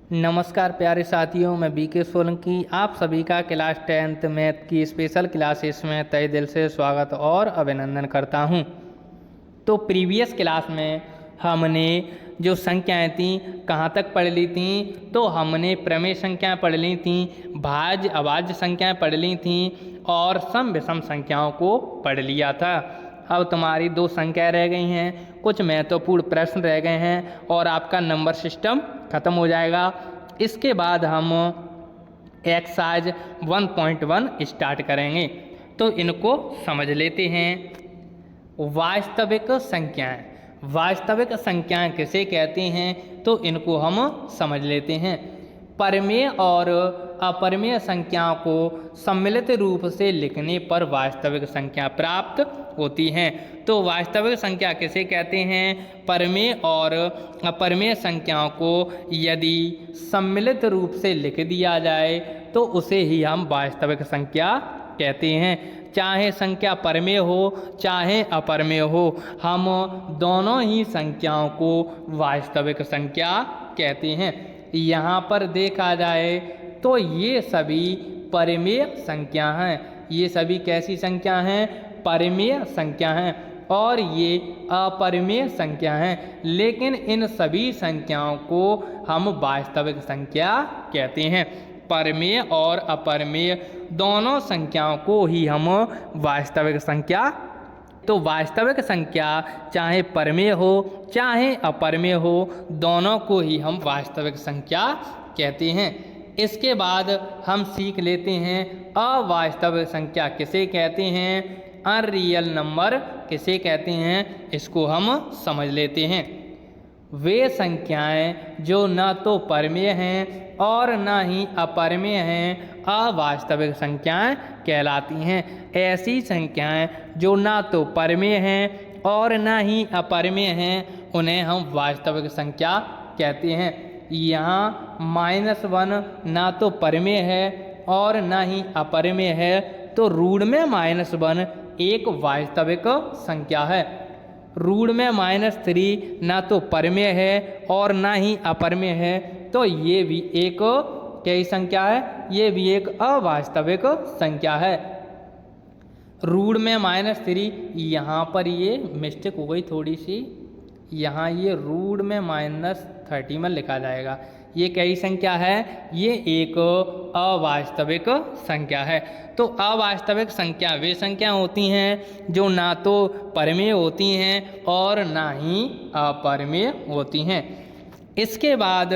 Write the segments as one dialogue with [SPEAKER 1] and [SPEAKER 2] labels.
[SPEAKER 1] नमस्कार प्यारे साथियों, मैं बीके सोलंकी आप सभी का क्लास 10th मैथ की स्पेशल क्लासेस में तहे दिल से स्वागत और अभिनंदन करता हूं। तो प्रीवियस क्लास में हमने जो संख्याएं थीं कहां तक पढ़ ली थीं, तो हमने प्रमेय संख्याएं पढ़ ली थीं, भाज्य अभाज्य संख्याएं पढ़ ली थीं और सम विषम संख्याओं को पढ़ लिया था। अब तुम्हारी 2 संख्याएं रह गई हैं, कुछ महत्वपूर्ण प्रश्न रह गए हैं और आपका नंबर सिस्टम ख़त्म हो जाएगा। इसके बाद हम एक्सरसाइज 1.1 स्टार्ट करेंगे। तो इनको समझ लेते हैं। वास्तविक संख्याएं, वास्तविक संख्याएं किसे कहते हैं, तो इनको हम समझ लेते हैं। परमेय और अपरमेय संख्याओं को सम्मिलित रूप से लिखने पर वास्तविक संख्या प्राप्त होती हैं। तो वास्तविक संख्या किसे कहते हैं? परमेय और अपरमेय संख्याओं को यदि सम्मिलित रूप से लिख दिया जाए तो उसे ही हम वास्तविक संख्या कहते हैं। चाहे संख्या परमेय हो चाहे अपरमेय हो, हम दोनों ही संख्याओं को वास्तविक संख्या कहते हैं। यहाँ पर देखा जाए तो ये सभी परमेय संख्या हैं। ये सभी कैसी संख्या हैं? परमेय संख्या हैं और ये अपरमेय संख्या हैं। लेकिन इन सभी संख्याओं को हम वास्तविक संख्या कहते हैं। परमेय और अपरमेय दोनों संख्याओं को ही हम वास्तविक संख्या। तो वास्तविक संख्या चाहे परमेय हो चाहे अपरमेय हो, दोनों को ही हम वास्तविक संख्या कहते हैं। इसके बाद हम सीख लेते हैं अवास्तविक संख्या किसे कहते हैं, अनरियल नंबर किसे कहते हैं, इसको हम समझ लेते हैं। वे संख्याएं जो न तो परमेय हैं और न ही अपरमेय हैं, अवास्तविक संख्याएं कहलाती हैं। ऐसी संख्याएं जो न तो परमेय हैं और न ही अपरमेय हैं, उन्हें हम वास्तविक संख्या कहते हैं। यहाँ -1 ना तो परमेय है और न ही अपरमेय है, तो रूढ़ में -1 एक वास्तविक संख्या है। रूढ़ में -3 ना तो परमेय है और ना ही अपरमेय है, तो ये भी एक क्या संख्या है? ये भी एक अवास्तविक संख्या है। रूढ़ में -3, यहाँ पर ये मिस्टेक हो गई थोड़ी सी, यहाँ ये रूढ़ में -30 में लिखा जाएगा। ये कई संख्या है? ये एक अवास्तविक संख्या है। तो अवास्तविक संख्या वे संख्या होती हैं जो ना तो परमेय होती हैं और ना ही अपरमेय होती हैं। इसके बाद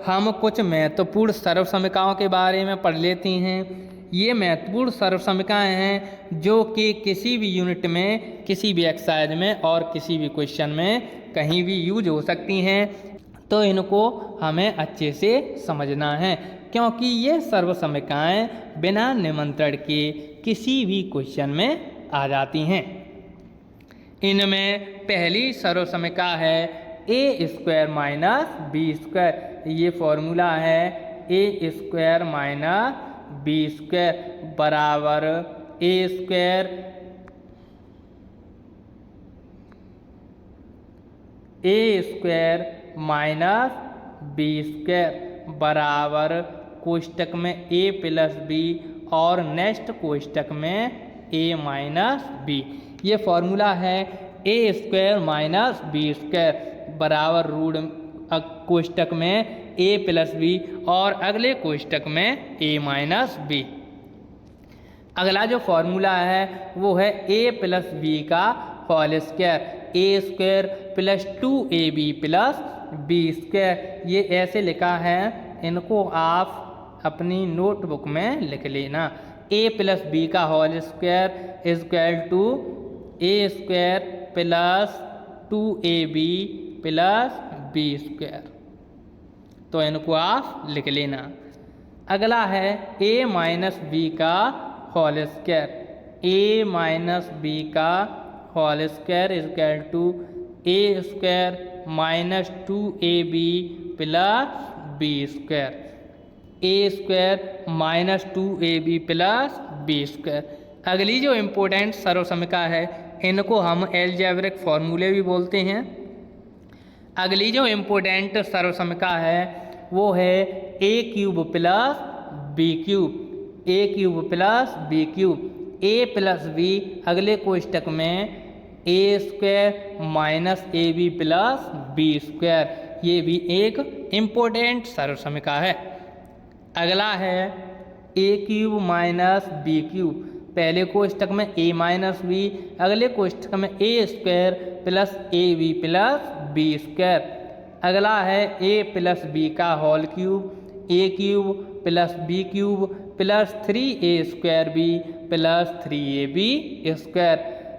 [SPEAKER 1] हम कुछ महत्वपूर्ण सर्वसमीकाओं के बारे में पढ़ लेती हैं। ये महत्वपूर्ण सर्वसमीकाएं हैं जो कि किसी भी यूनिट में, किसी भी एक्सरसाइज में और किसी भी क्वेश्चन में कहीं भी यूज हो सकती हैं। तो इनको हमें अच्छे से समझना है, क्योंकि ये सर्वसमीकाएं बिना निमंत्रण के किसी भी क्वेश्चन में आ जाती हैं। इनमें पहली सर्वसमीका है a² - b²। ये फॉर्मूला है a² - b² बराबर a² - b² बराबर कोष्टक में a + b और नेक्स्ट कोष्टक में a - b। ये फॉर्मूला है a² - b² बराबर रूढ़ कोष्टक में a + b और अगले कोष्टक में a - b। अगला जो फॉर्मूला है वो है a + b का whole square, a² + 2ab + b²। ये ऐसे लिखा है, इनको आप अपनी नोटबुक में लिख लेना। a + b का whole square = a² + 2ab + b²। तो इनको आप लिख लेना। अगला है a - b का होल स्क्वायर, a - b का whole square = a² - 2ab + b²। a² - 2ab + b²। अगली जो इम्पोर्टेंट सर्वसमीका है, इनको हम एलजेब्रिक फॉर्मूले भी बोलते हैं। अगली जो इम्पोर्टेंट सर्वसमीका है वो है a cube plus b cube, a cube plus b cube. a plus b अगले कोष्टक में a square minus a b plus b square, ये भी एक इम्पोर्टेंट सर्वसमीका है। अगला है a cube minus b cube, पहले कोष्टक में a माइनस बी, अगले कोष्टक में a square plus a b plus b square. अगला है a प्लस बी का whole cube, a cube plus b cube plus 3a square b plus 3ab square.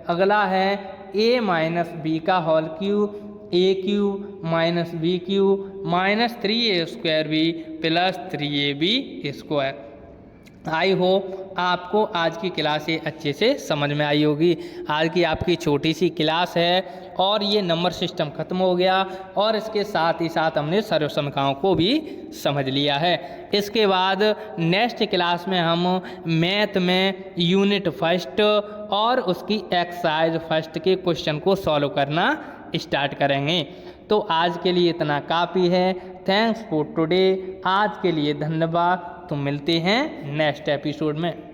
[SPEAKER 1] अगला है a माइनस बी का whole cube, a cube minus b cube minus 3a square b plus 3ab square. I hope आपको आज की class ये अच्छे से समझ में आई होगी। आज की आपकी छोटी सी क्लास है और ये नंबर सिस्टम ख़त्म हो गया और इसके साथ ही साथ हमने सर्वसमीकाओं को भी समझ लिया है। इसके बाद नेक्स्ट क्लास में हम मैथ में यूनिट फर्स्ट और उसकी एक्सरसाइज फर्स्ट के क्वेश्चन को सॉल्व करना स्टार्ट करेंगे। तो आज के लिए इतना काफ़ी है। Thanks for today. आज के लिए धन्यवाद। तो मिलते हैं नेक्स्ट एपिसोड में।